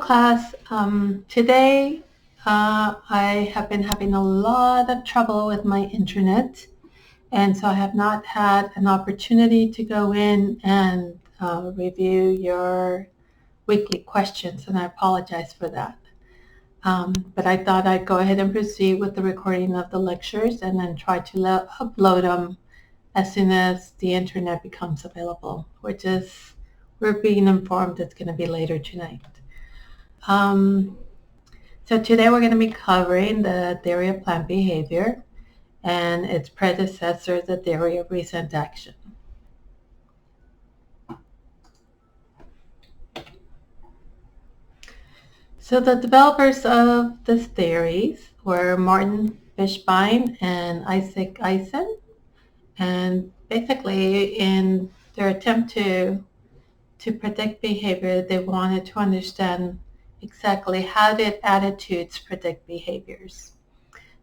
class. Today I have been having a lot of trouble with my internet, and so I have not had an opportunity to go in and review your weekly questions, and I apologize for that. But I thought I'd go ahead and proceed with the recording of the lectures and then try to upload them as soon as the internet becomes available, which is, we're being informed it's going to be later tonight. So today we're going to be covering the theory of planned behavior and its predecessor, the theory of recent action. So the developers of this theories were Martin Fishbein and Isaac Eisen, and basically in their attempt to predict behavior, they wanted to understand exactly how did attitudes predict behaviors.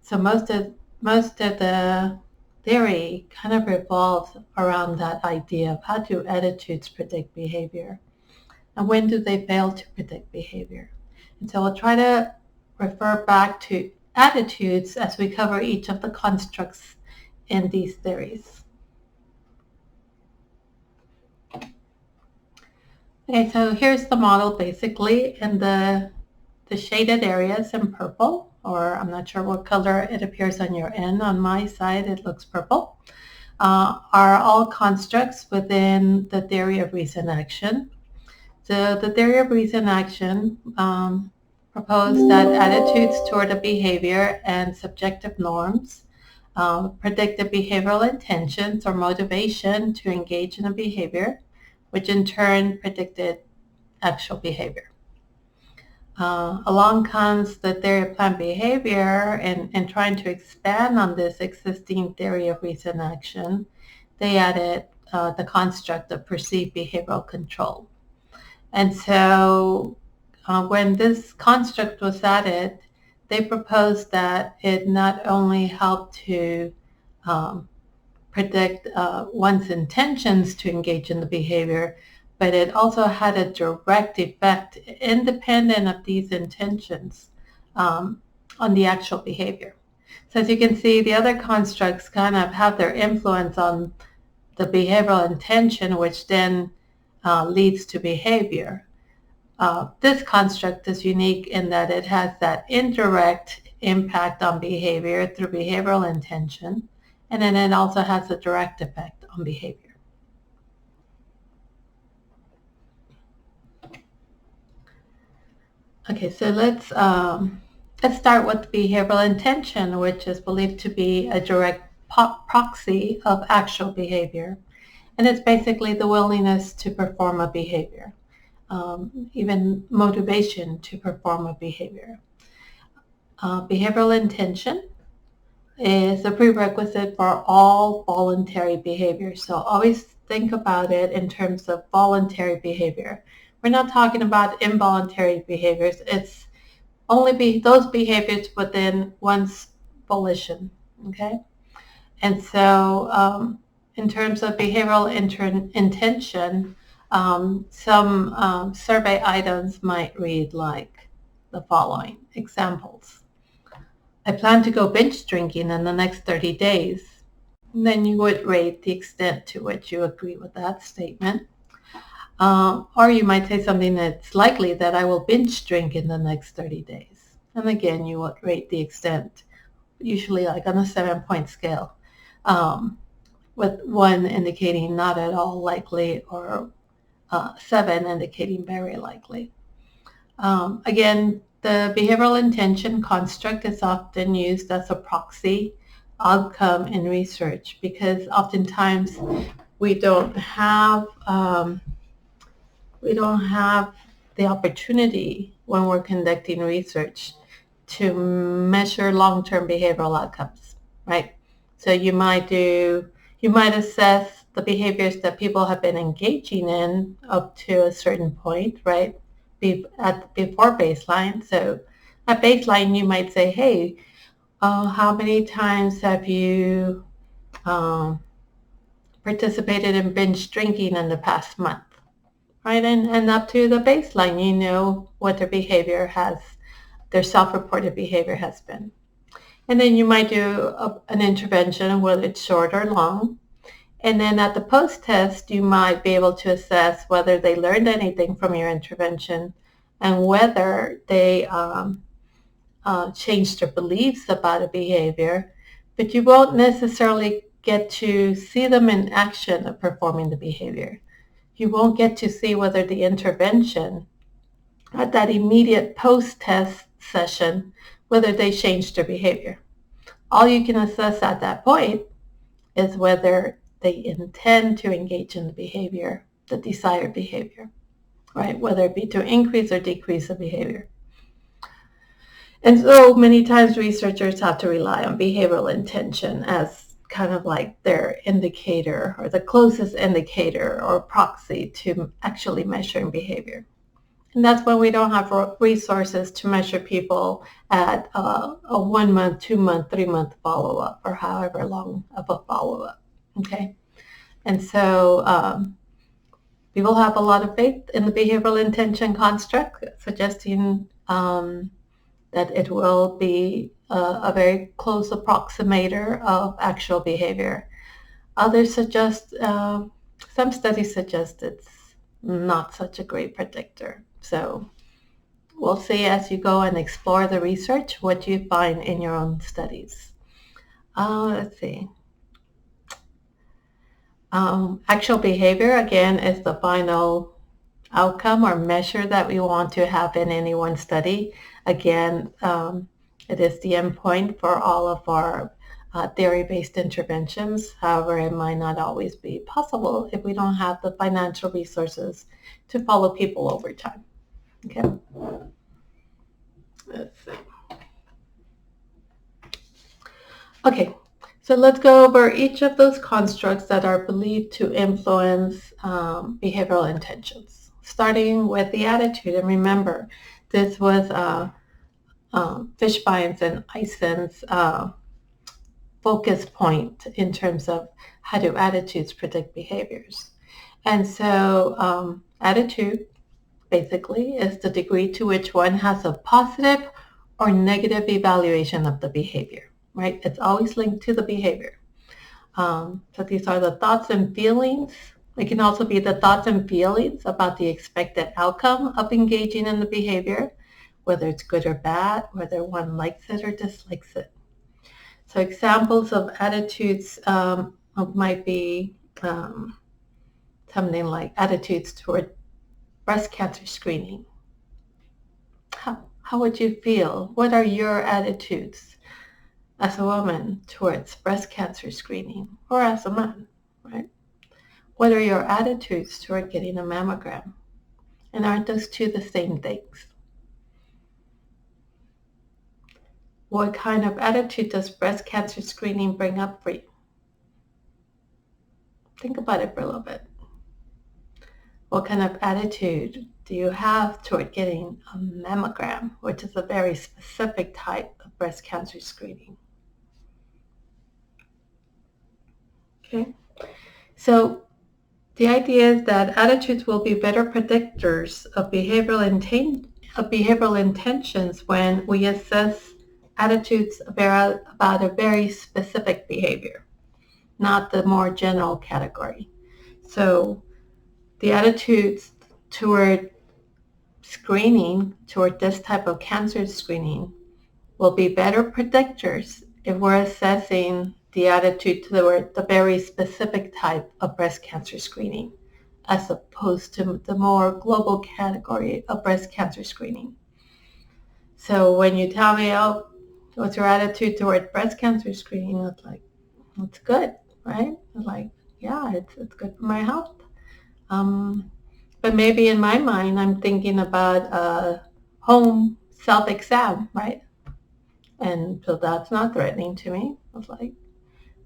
So most of the theory kind of revolves around that idea of how do attitudes predict behavior, and when do they fail to predict behavior. And so we'll try to refer back to attitudes as we cover each of the constructs in these theories. Okay, so here's the model basically, and the shaded areas in purple, or I'm not sure what color it appears on your end. On my side, it looks purple, are all constructs within the theory of recent action. So the theory of recent action proposed that attitudes toward a behavior and subjective norms predicted behavioral intentions or motivation to engage in a behavior, which in turn predicted actual behavior. Along comes the theory of planned behavior, and trying to expand on this existing theory of recent action, they added the construct of perceived behavioral control. And so when this construct was added, they proposed that it not only helped to predict one's intentions to engage in the behavior, but it also had a direct effect independent of these intentions on the actual behavior. So as you can see, the other constructs kind of have their influence on the behavioral intention, which then leads to behavior. This construct is unique in that it has that indirect impact on behavior through behavioral intention, and then it also has a direct effect on behavior. Okay, so let's start with behavioral intention, which is believed to be a direct proxy of actual behavior. And it's basically the willingness to perform a behavior, even motivation to perform a behavior. Behavioral intention is a prerequisite for all voluntary behavior. So always think about it in terms of voluntary behavior. We're not talking about involuntary behaviors. It's only those behaviors within one's volition, okay? And so in terms of behavioral intention, some survey items might read like the following examples. I plan to go binge drinking in the next 30 days. And then you would rate the extent to which you agree with that statement. Or you might say something that's likely that I will binge drink in the next 30 days. And again, you would rate the extent, usually like on a 7-point scale, with 1 indicating not at all likely or 7 indicating very likely. Again, the behavioral intention construct is often used as a proxy outcome in research because oftentimes we don't have the opportunity when we're conducting research to measure long-term behavioral outcomes, right? So you might assess the behaviors that people have been engaging in up to a certain point, right? Before baseline. So at baseline, you might say, hey, how many times have you participated in binge drinking in the past month, right? And up to the baseline, you know what their behavior has, their self-reported behavior has been. And then you might do an intervention, whether it's short or long. And then at the post-test, you might be able to assess whether they learned anything from your intervention and whether they changed their beliefs about a behavior. But you won't necessarily get to see them in action of performing the behavior. You won't get to see whether the intervention at that immediate post-test session, whether they changed their behavior. All you can assess at that point is whether they intend to engage in the behavior, the desired behavior, right? Whether it be to increase or decrease the behavior. And so many times researchers have to rely on behavioral intention as kind of like their indicator or the closest indicator or proxy to actually measuring behavior. And that's when we don't have resources to measure people at a 1 month, 2 month, 3 month follow-up or however long of a follow-up, okay? And so people have a lot of faith in the behavioral intention construct, suggesting that it will be a very close approximator of actual behavior. Others suggest, some studies suggest it's not such a great predictor. So we'll see as you go and explore the research what you find in your own studies. Let's see. Actual behavior, again, is the final outcome or measure that we want to have in any one study. Again, it is the endpoint for all of our theory-based interventions. However, it might not always be possible if we don't have the financial resources to follow people over time. Okay. Let's see. Okay, so let's go over each of those constructs that are believed to influence behavioral intentions, starting with the attitude. And remember, this was Fishbein's and Eisen's focus point in terms of how do attitudes predict behaviors. And so attitude basically is the degree to which one has a positive or negative evaluation of the behavior, right? It's always linked to the behavior. So these are the thoughts and feelings. It can also be the thoughts and feelings about the expected outcome of engaging in the behavior, whether it's good or bad, whether one likes it or dislikes it. So examples of attitudes might be something like attitudes toward breast cancer screening. How would you feel? What are your attitudes as a woman towards breast cancer screening, or as a man, right? What are your attitudes toward getting a mammogram? And aren't those two the same things? What kind of attitude does breast cancer screening bring up for you? Think about it for a little bit. What kind of attitude do you have toward getting a mammogram, which is a very specific type of breast cancer screening? Okay, so the idea is that attitudes will be better predictors of behavioral intentions when we assess attitudes about a very specific behavior, not the more general category. So the attitudes toward screening, toward this type of cancer screening, will be better predictors if we're assessing the attitude toward the very specific type of breast cancer screening, as opposed to the more global category of breast cancer screening. So when you tell me, oh, what's your attitude toward breast cancer screening? It's like, it's good, right? It's like, yeah, it's good for my health. But maybe in my mind, I'm thinking about a home self-exam, right? And so that's not threatening to me. It's like,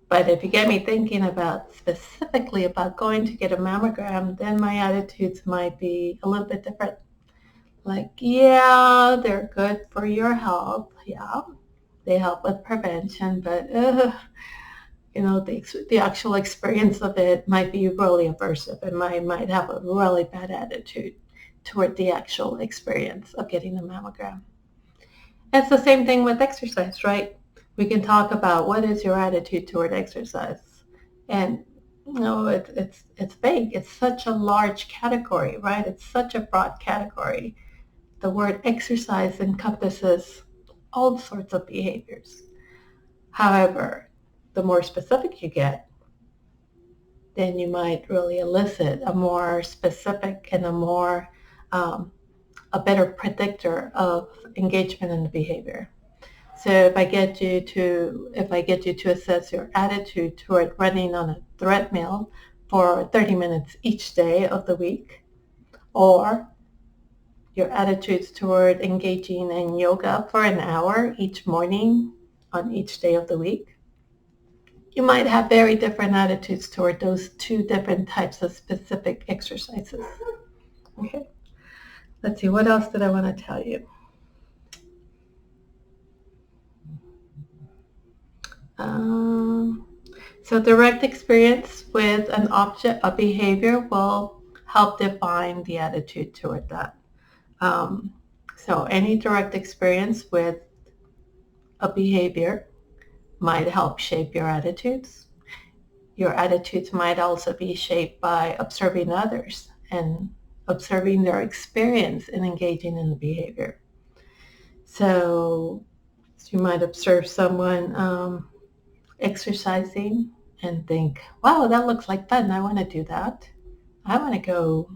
but if you get me thinking about specifically about going to get a mammogram, then my attitudes might be a little bit different. Like, yeah, they're good for your health. Yeah, they help with prevention, but the actual experience of it might be really aversive and might have a really bad attitude toward the actual experience of getting a mammogram. It's the same thing with exercise, right? We can talk about what is your attitude toward exercise. And it's vague. It's such a large category, right? It's such a broad category. The word exercise encompasses all sorts of behaviors. However, the more specific you get, then you might really elicit a more specific and a better predictor of engagement in the behavior. So if I get you to assess your attitude toward running on a treadmill for 30 minutes each day of the week, or your attitudes toward engaging in yoga for an hour each morning on each day of the week, you might have very different attitudes toward those two different types of specific exercises. Okay, let's see, what else did I want to tell you? So direct experience with an object, a behavior, will help define the attitude toward that. So any direct experience with a behavior might help shape your attitudes. Your attitudes might also be shaped by observing others and observing their experience in engaging in the behavior. So you might observe someone exercising and think, wow, that looks like fun. I want to do that. I want to go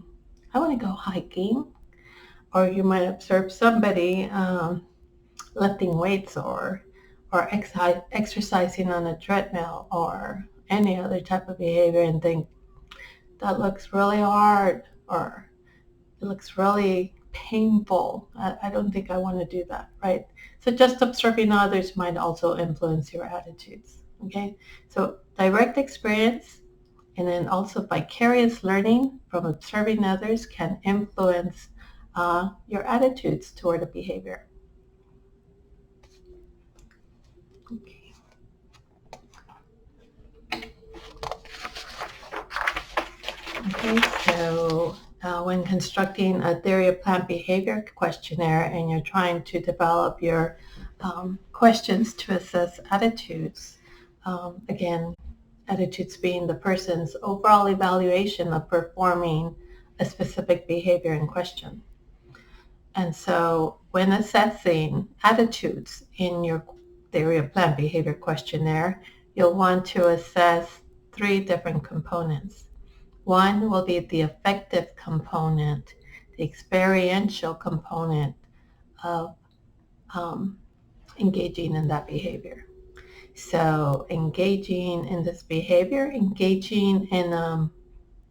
hiking. Or you might observe somebody lifting weights or exercising on a treadmill or any other type of behavior and think, that looks really hard, or it looks really painful. I don't think I want to do that, right? So just observing others might also influence your attitudes, okay? So direct experience and then also vicarious learning from observing others can influence your attitudes toward a behavior. Okay. Okay, so when constructing a theory of planned behavior questionnaire and you're trying to develop your questions to assess attitudes, again, attitudes being the person's overall evaluation of performing a specific behavior in question. And so when assessing attitudes in your theory of planned behavior questionnaire, you'll want to assess 3 different components. One will be the affective component, the experiential component of engaging in that behavior. So engaging in this behavior, engaging in a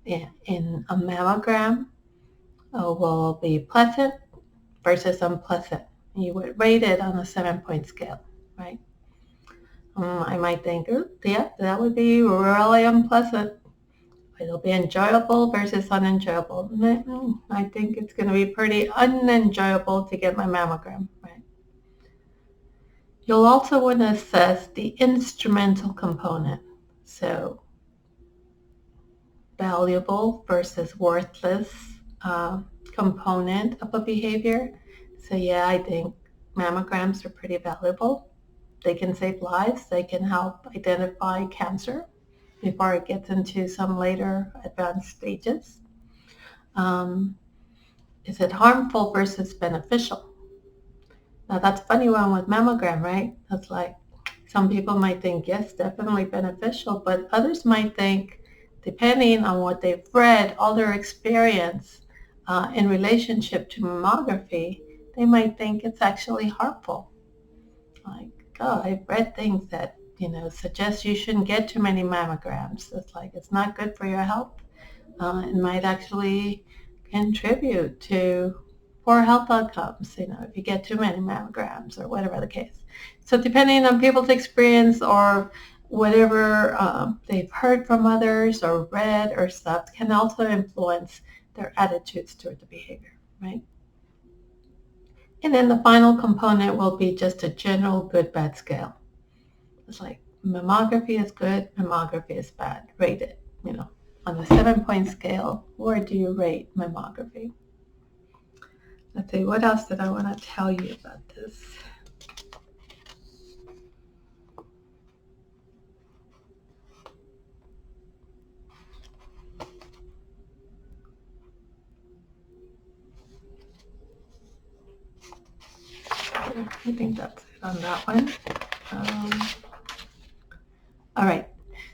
mammogram will be pleasant versus unpleasant. You would rate it on a 7-point scale, right? I might think, yeah, that would be really unpleasant. It'll be enjoyable versus unenjoyable. I think it's going to be pretty unenjoyable to get my mammogram, right? You'll also want to assess the instrumental component. So valuable versus worthless component of a behavior. So yeah, I think mammograms are pretty valuable. They can save lives. They can help identify cancer before it gets into some later advanced stages. Is it harmful versus beneficial? Now that's a funny one with mammogram, right? That's like, some people might think, yes, definitely beneficial, but others might think, depending on what they've read, all their experience in relationship to mammography, they might think it's actually harmful. Like, oh, I've read things that, suggest you shouldn't get too many mammograms. It's like, it's not good for your health. It might actually contribute to poor health outcomes, if you get too many mammograms or whatever the case. So depending on people's experience or whatever they've heard from others or read or stuff can also influence their attitudes toward the behavior, right? And then the final component will be just a general good-bad scale. It's like, mammography is good, mammography is bad. Rate it, on a 7-point scale. Where do you rate mammography? Let's see, what else did I want to tell you about this? I think that's it on that one. All right,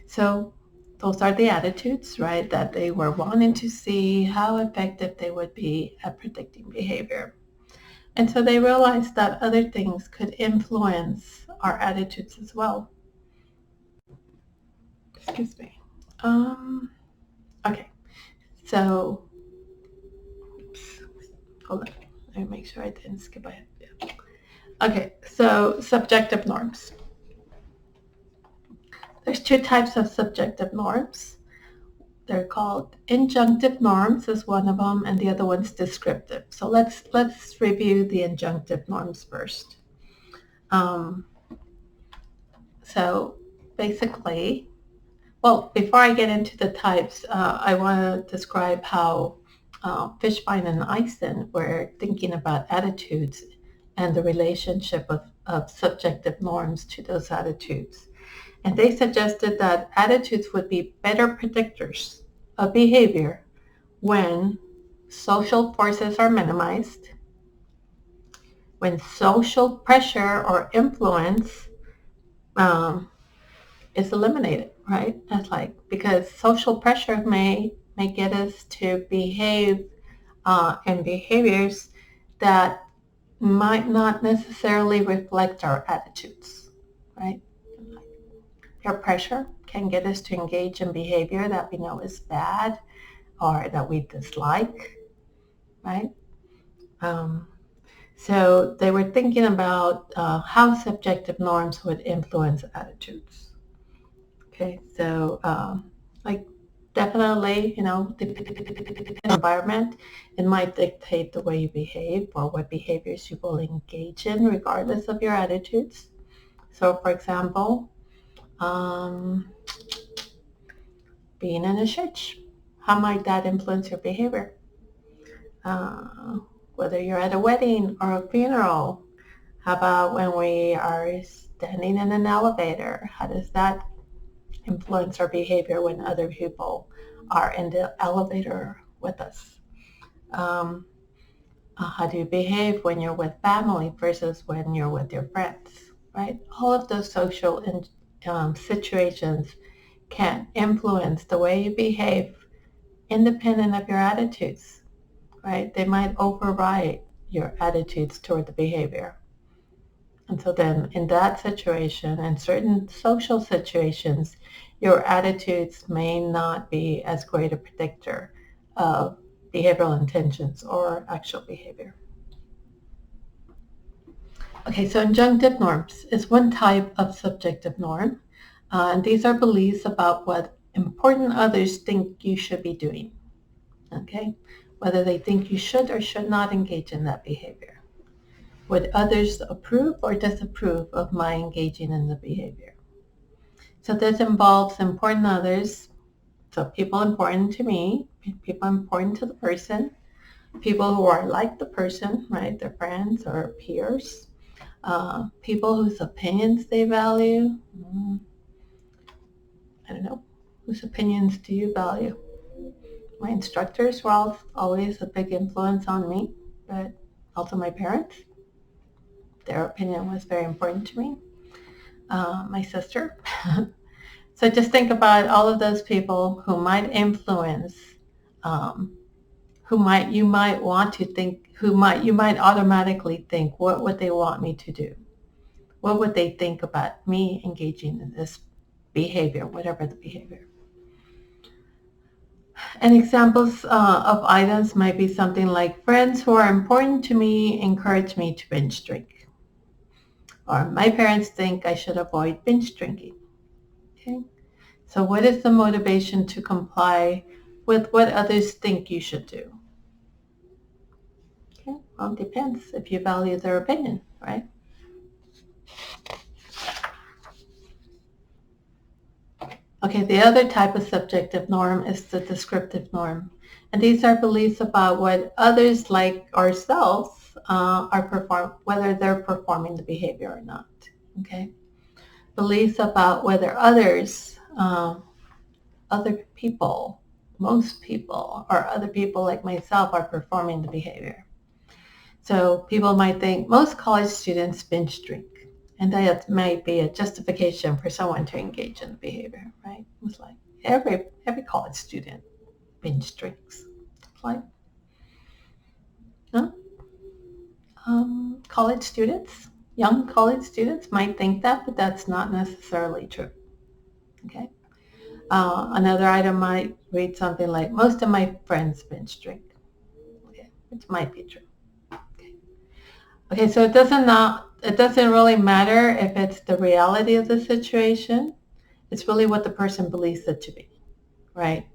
so those are the attitudes, right, that they were wanting to see how effective they would be at predicting behavior. And so they realized that other things could influence our attitudes as well. Excuse me. Okay, so, oops, hold on. Let me make sure I didn't skip ahead. Yeah. Okay, so subjective norms. There's two types of subjective norms. They're called injunctive norms is one of them, and the other one's descriptive. So let's review the injunctive norms first. So basically, well, before I get into the types, I want to describe how Fishbein and Eisen were thinking about attitudes and the relationship of subjective norms to those attitudes. And they suggested that attitudes would be better predictors of behavior when social forces are minimized, when social pressure or influence is eliminated, right? That's like, because social pressure may get us to behave in behaviors that might not necessarily reflect our attitudes, right? Peer pressure can get us to engage in behavior that we know is bad or that we dislike, right? So they were thinking about how subjective norms would influence attitudes. Okay, so like definitely, the environment, it might dictate the way you behave or what behaviors you will engage in regardless of your attitudes. So for example, being in a church, how might that influence your behavior? Whether you're at a wedding or a funeral, how about when we are standing in an elevator? How does that influence our behavior when other people are in the elevator with us? How do you behave when you're with family versus when you're with your friends, right? All of those social situations can influence the way you behave independent of your attitudes, right? They might override your attitudes toward the behavior. And so then in that situation, in certain social situations, your attitudes may not be as great a predictor of behavioral intentions or actual behavior. Okay, so injunctive norms is one type of subjective norm. And these are beliefs about what important others think you should be doing. Okay, whether they think you should or should not engage in that behavior. Would others approve or disapprove of my engaging in the behavior? So this involves important others, so people important to me, people important to the person, people who are like the person, right, their friends or peers, people whose opinions they value. I don't know, whose opinions do you value? My instructors were always a big influence on me, but also my parents. Their opinion was very important to me. My sister. So just think about all of those people who might influence, you might want to think, you might automatically think, what would they want me to do? What would they think about me engaging in this behavior, whatever the behavior? And examples of items might be something like, friends who are important to me encourage me to binge drink. Or my parents think I should avoid binge drinking. Okay? So what is the motivation to comply with what others think you should do? Okay, well, it depends if you value their opinion, right? Okay, the other type of subjective norm is the descriptive norm. And these are beliefs about what others like ourselves whether they're performing the behavior or not. Okay, beliefs about whether other people, most people, or other people like myself are performing the behavior. So people might think most college students binge drink, and that might be a justification for someone to engage in the behavior, right? It's like every college student binge drinks. It's like, no? College students, young college students might think that, but that's not necessarily true. Okay. Another item might read something like, most of my friends binge drink. Okay, which might be true. Okay, so it doesn't really matter if it's the reality of the situation. It's really what the person believes it to be, right?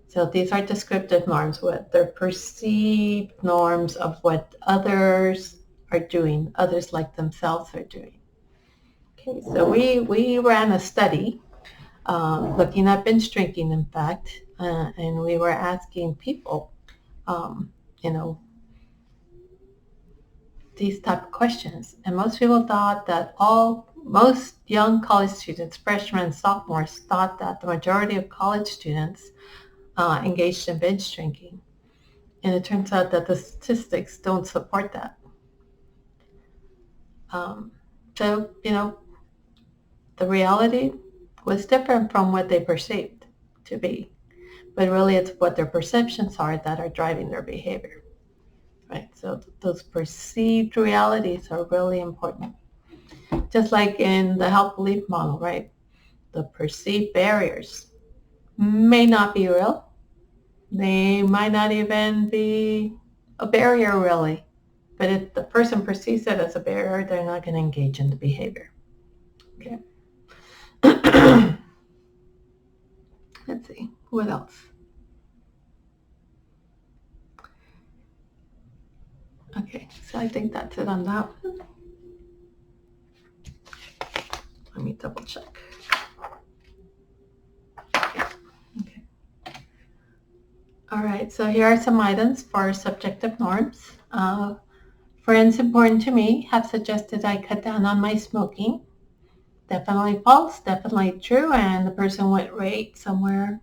So these are descriptive norms, what they're perceived norms of what others are doing, others like themselves are doing. Okay, so we ran a study looking at binge drinking, in fact, and we were asking people, you know, these type of questions. And most people thought that most young college students, freshmen and sophomores, thought that the majority of college students engaged in binge drinking. And it turns out that the statistics don't support that. So, the reality was different from what they perceived to be. But really it's what their perceptions are that are driving their behavior. Right? So those perceived realities are really important. Just like in the help belief model, right? The perceived barriers may not be real. They might not even be a barrier really. But if the person perceives it as a barrier, they're not going to engage in the behavior. Okay. Let's see. What else? Okay, so I think that's it on that one. Let me double check. Okay. All right, so here are some items for subjective norms. Friends important to me have suggested I cut down on my smoking. Definitely false, definitely true, and the person would rate somewhere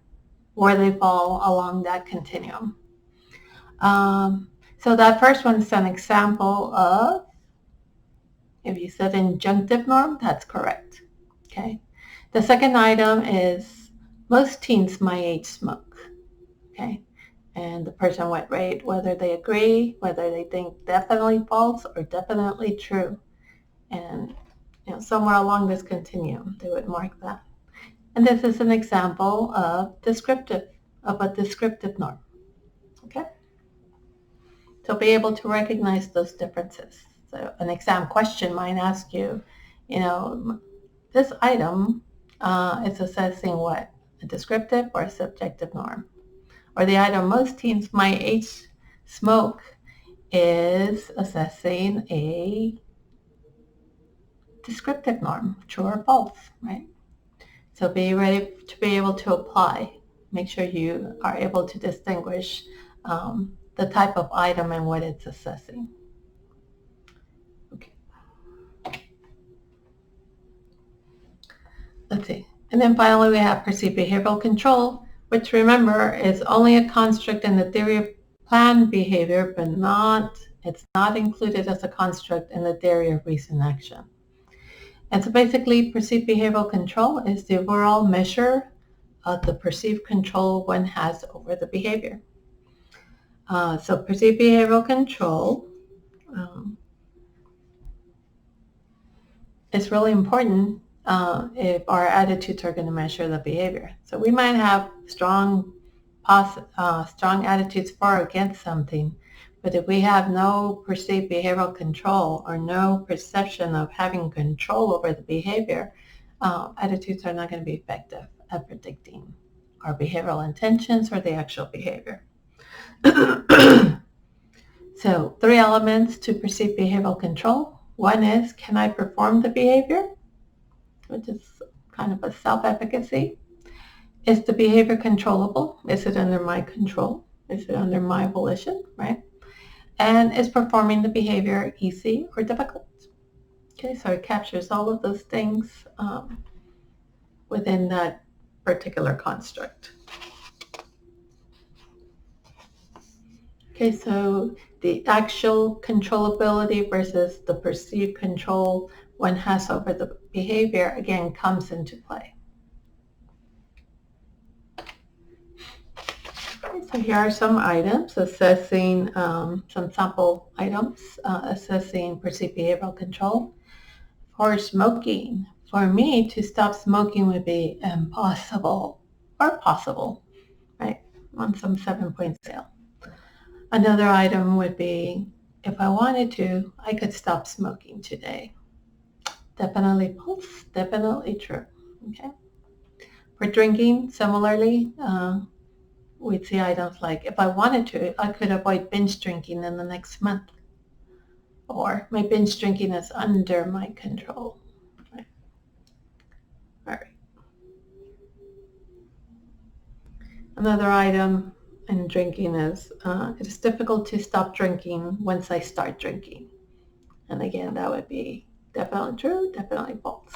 where they fall along that continuum. So that first one is an example of, if you said injunctive norm, that's correct. Okay. The second item is most teens my age smoke. Okay. And the person would rate whether they agree, whether they think definitely false or definitely true. And somewhere along this continuum, they would mark that. And this is an example of a descriptive norm. Okay? So be able to recognize those differences. So an exam question might ask you, this item is assessing what? A descriptive or a subjective norm? Or the item most teens my age smoke is assessing a descriptive norm, true or false, right? So be ready to be able to apply. Make sure you are able to distinguish the type of item and what it's assessing. Okay. Let's see. And then finally we have perceived behavioral control, which remember is only a construct in the theory of planned behavior, but it's not included as a construct in the theory of recent action. And so basically perceived behavioral control is the overall measure of the perceived control one has over the behavior. So perceived behavioral control is really important if our attitudes are going to measure the behavior. So we might have strong attitudes for or against something, but if we have no perceived behavioral control or no perception of having control over the behavior, attitudes are not going to be effective at predicting our behavioral intentions or the actual behavior. So 3 elements to perceived behavioral control. One is, can I perform the behavior? Which is kind of a self-efficacy. Is the behavior controllable? Is it under my control? Is it under my volition, right? And is performing the behavior easy or difficult? Okay, so it captures all of those things within that particular construct. Okay, so the actual controllability versus the perceived control one has over the behavior, again, comes into play. Okay, so here are some items assessing, some sample items assessing perceived behavioral control. For smoking, for me to stop smoking would be impossible or possible, right, on some 7-point scale. Another item would be, if I wanted to, I could stop smoking today. Definitely false, definitely true. Okay. For drinking, similarly, we'd see items like, if I wanted to, I could avoid binge drinking in the next month. Or my binge drinking is under my control. Right. All right. Another item in drinking is, it is difficult to stop drinking once I start drinking. And again, that would be definitely true, definitely false.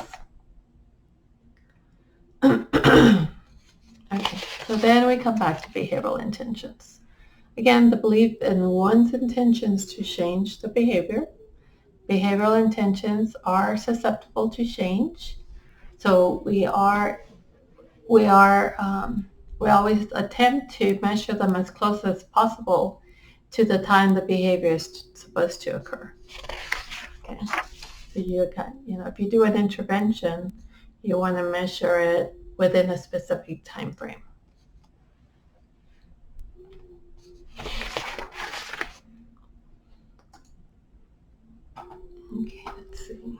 Okay, so then we come back to behavioral intentions. Again, the belief in one's intentions to change the behavior. Behavioral intentions are susceptible to change. So we always attempt to measure them as close as possible to the time the behavior is supposed to occur. Okay, so if you do an intervention, you want to measure it within a specific time frame. Okay, let's see.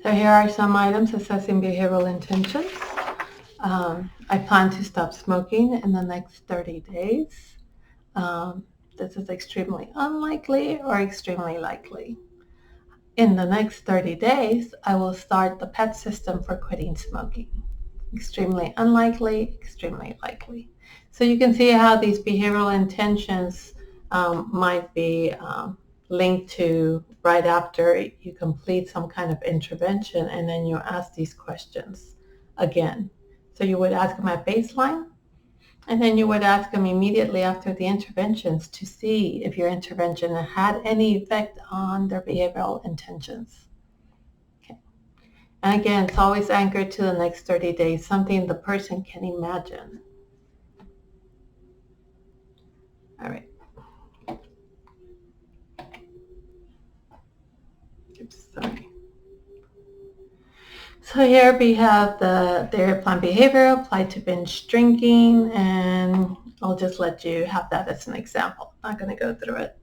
So here are some items assessing behavioral intentions. I plan to stop smoking in the next 30 days. This is extremely unlikely or extremely likely. In the next 30 days, I will start the PET system for quitting smoking. Extremely unlikely, extremely likely. So you can see how these behavioral intentions might be linked to right after you complete some kind of intervention, and then you ask these questions again. So you would ask them at baseline, and then you would ask them immediately after the interventions to see if your intervention had any effect on their behavioral intentions. Okay. And again, it's always anchored to the next 30 days, something the person can imagine. All right. Oops, sorry. So here we have the therapy plan behavior applied to binge drinking, and I'll just let you have that as an example. I'm not going to go through it.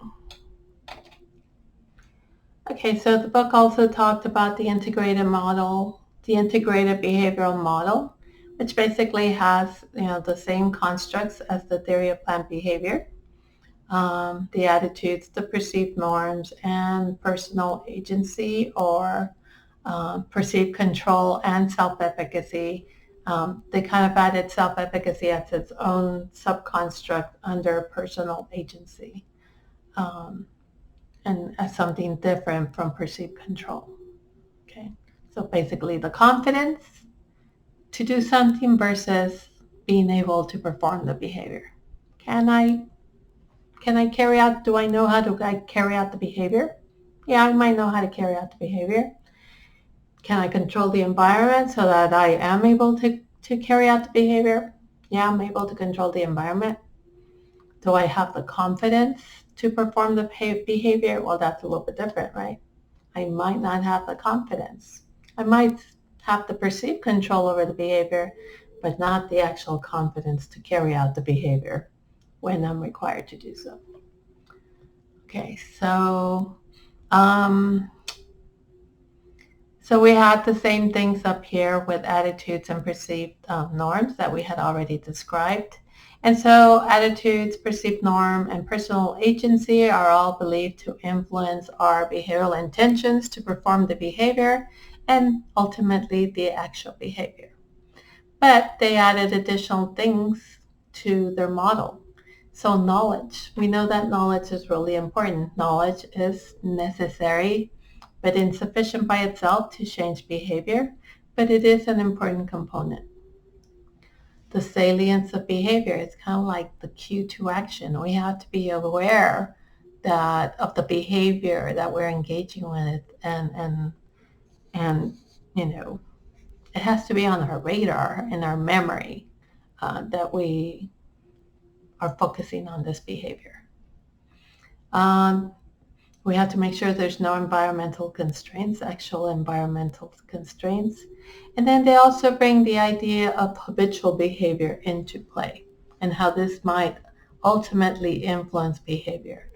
Okay, so the book also talked about the integrated model, the integrated behavioral model, which basically has the same constructs as the theory of planned behavior. The attitudes, the perceived norms, and personal agency or perceived control and self-efficacy. They kind of added self-efficacy as its own subconstruct under personal agency and as something different from perceived control. Okay, so basically the confidence to do something versus being able to perform the behavior. Can I carry out, do I know how to carry out the behavior? Yeah, I might know how to carry out the behavior. Can I control the environment so that I am able to carry out the behavior? Yeah, I'm able to control the environment. Do I have the confidence to perform the behavior? Well, that's a little bit different, right? I might not have the confidence. I might have the perceived control over the behavior, but not the actual confidence to carry out the behavior when I'm required to do so. Okay, so we had the same things up here with attitudes and perceived norms that we had already described. And so attitudes, perceived norm, and personal agency are all believed to influence our behavioral intentions to perform the behavior and ultimately the actual behavior. But they added additional things to their model. So knowledge, we know that knowledge is really important. Knowledge is necessary but insufficient by itself to change behavior, but it is an important component. The salience of behavior is kind of like the cue to action. We have to be aware that of the behavior that we're engaging with, and you know, it has to be on our radar and our memory that we are focusing on this behavior. We have to make sure there's no environmental constraints, actual environmental constraints. And then they also bring the idea of habitual behavior into play and how this might ultimately influence behavior.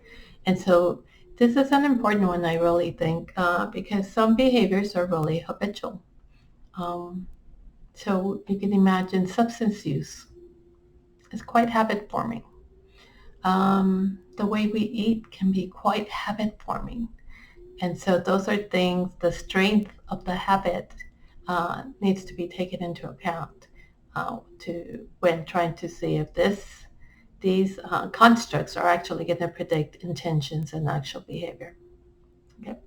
And so this is an important one, I really think, because some behaviors are really habitual. So you can imagine substance use is quite habit forming. The way we eat can be quite habit forming. And so those are things, the strength of the habit needs to be taken into account when trying to see if these constructs are actually going to predict intentions and actual behavior. Okay.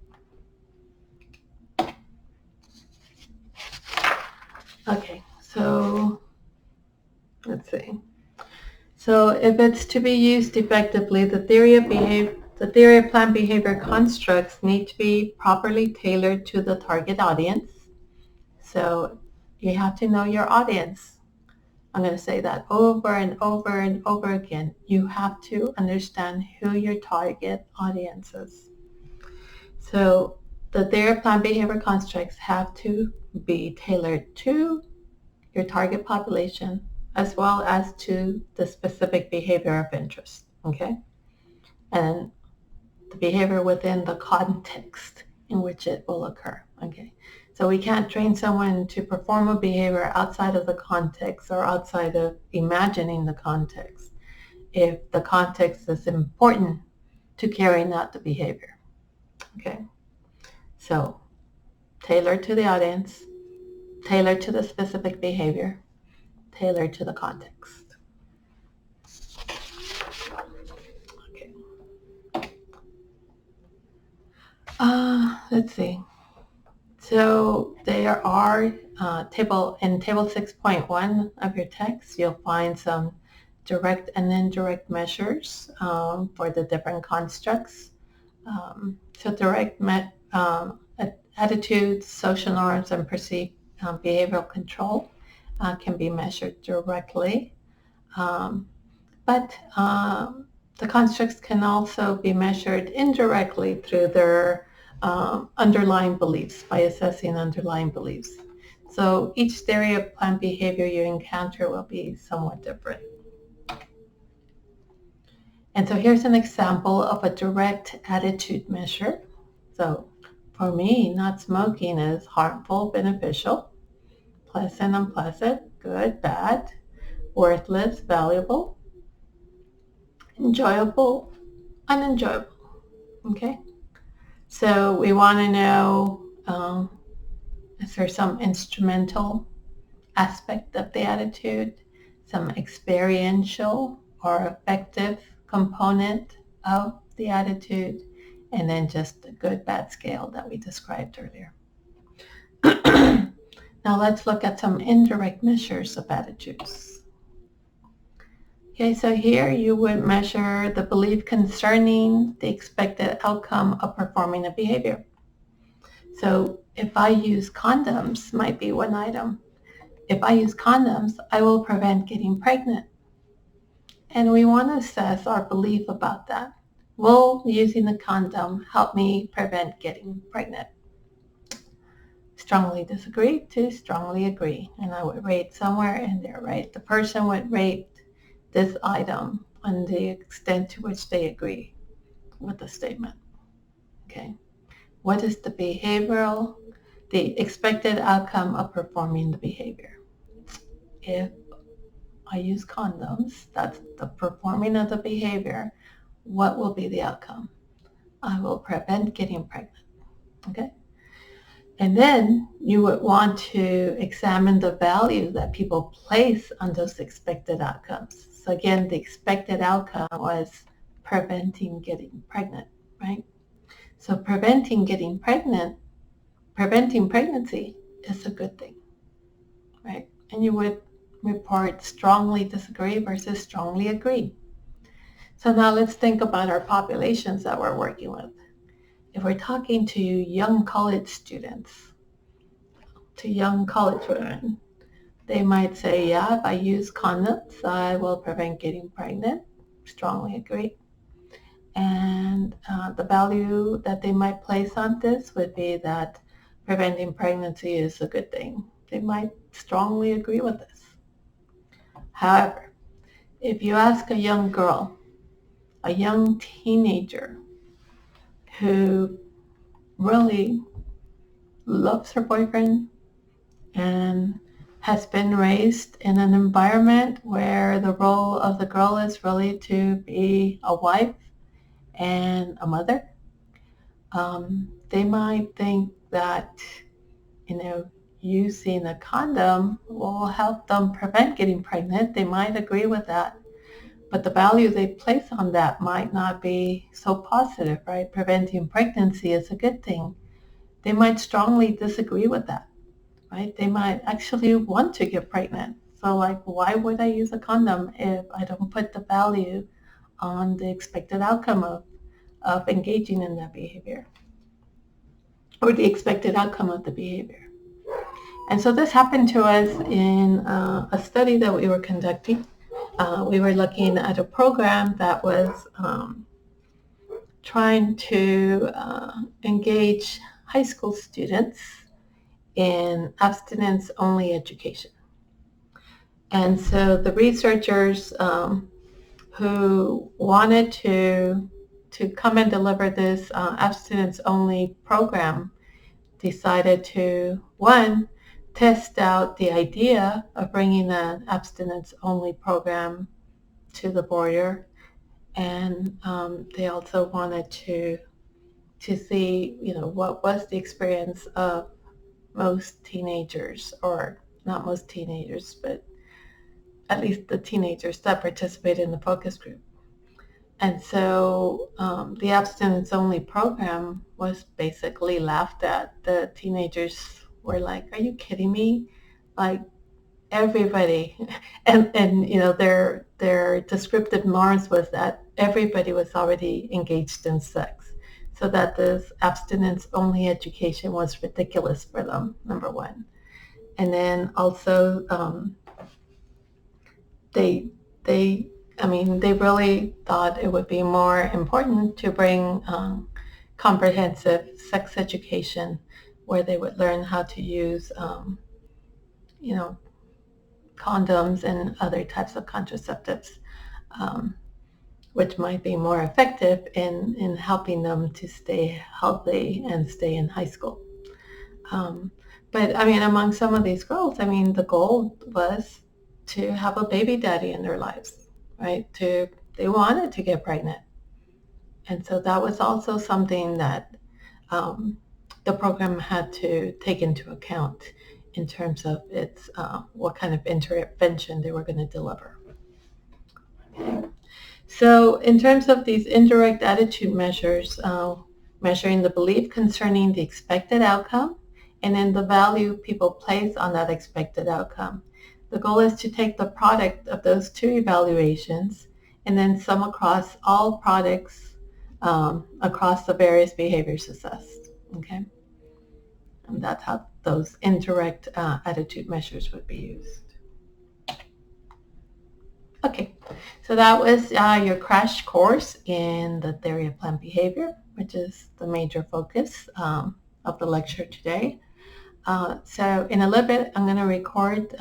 Okay, so let's see. So if it's to be used effectively, the theory of planned behavior constructs need to be properly tailored to the target audience. So you have to know your audience. I'm going to say that over and over and over again. You have to understand who your target audience is. So the theory of planned behavior constructs have to be tailored to your target population as well as to the specific behavior of interest, okay? And the behavior within the context in which it will occur, okay? So we can't train someone to perform a behavior outside of the context or outside of imagining the context if the context is important to carrying out the behavior, okay? So tailored to the audience, tailored to the specific behavior, tailored to the context. Okay. Let's see. So there are in table 6.1 of your text, you'll find some direct and indirect measures for the different constructs. So direct attitudes, social norms, and perceived behavioral control can be measured directly. But the constructs can also be measured indirectly through their underlying beliefs, by assessing underlying beliefs. So each theory of planned behavior you encounter will be somewhat different. And so here's an example of a direct attitude measure. So for me, not smoking is harmful, beneficial, pleasant, unpleasant, good, bad, worthless, valuable, enjoyable, unenjoyable. Okay? So we want to know, is there some instrumental aspect of the attitude, some experiential or affective component of the attitude, and then just the good, bad scale that we described earlier. Now let's look at some indirect measures of attitudes. Okay, so here you would measure the belief concerning the expected outcome of performing a behavior. So if I use condoms, might be one item. If I use condoms, I will prevent getting pregnant. And we want to assess our belief about that. Will using the condom help me prevent getting pregnant? Strongly disagree to strongly agree. And I would rate somewhere in there, right? The person would rate this item on the extent to which they agree with the statement. Okay. What is the expected outcome of performing the behavior? If I use condoms, that's the performing of the behavior, what will be the outcome? I will prevent getting pregnant. Okay? And then you would want to examine the value that people place on those expected outcomes. So again, the expected outcome was preventing getting pregnant, right? So preventing pregnancy is a good thing, right? And you would report strongly disagree versus strongly agree. So now let's think about our populations that we're working with. If we're talking to young college students, to young college women, they might say, yeah, if I use condoms, I will prevent getting pregnant. Strongly agree. And the value that they might place on this would be that preventing pregnancy is a good thing. They might strongly agree with this. However, if you ask a young girl, a young teenager who really loves her boyfriend and has been raised in an environment where the role of the girl is really to be a wife and a mother, they might think that, using a condom will help them prevent getting pregnant. They might agree with that. But the value they place on that might not be so positive, right? Preventing pregnancy is a good thing. They might strongly disagree with that, right? They might actually want to get pregnant. So like, why would I use a condom if I don't put the value on the expected outcome of engaging in that behavior, or the expected outcome of the behavior? And so this happened to us in a study that we were conducting. We were looking at a program that was trying to engage high school students in abstinence-only education. And so the researchers who wanted to come and deliver this abstinence-only program decided to, one, test out the idea of bringing an abstinence-only program to the border, and they also wanted to see, what was the experience of most teenagers, or not most teenagers, but at least the teenagers that participated in the focus group. And so the abstinence-only program was basically laughed at. The teenagers were like, "Are you kidding me?" Like, everybody, and their descriptive norms was that everybody was already engaged in sex, so that this abstinence-only education was ridiculous for them, number one. And then also they really thought it would be more important to bring comprehensive sex education, where they would learn how to use condoms and other types of contraceptives, which might be more effective in helping them to stay healthy and stay in high school. But among some of these girls, the goal was to have a baby daddy in their lives, right? They wanted to get pregnant. And so that was also something that the program had to take into account in terms of its what kind of intervention they were going to deliver. Okay. So in terms of these indirect attitude measures, measuring the belief concerning the expected outcome, and then the value people place on that expected outcome. The goal is to take the product of those two evaluations and then sum across all products across the various behaviors assessed. Okay? And that's how those indirect attitude measures would be used. Okay, so that was your crash course in the theory of planned behavior, which is the major focus of the lecture today. So in a little bit, I'm going to record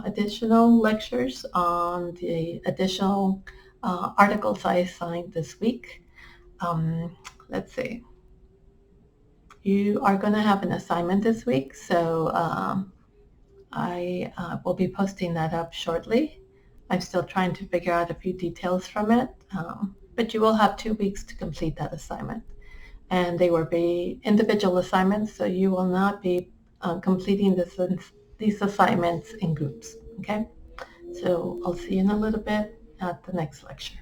additional lectures on the additional articles I assigned this week. Let's see. You are going to have an assignment this week, so I will be posting that up shortly. I'm still trying to figure out a few details from it, but you will have 2 weeks to complete that assignment. And they will be individual assignments, so you will not be completing these assignments in groups, okay? So I'll see you in a little bit at the next lecture.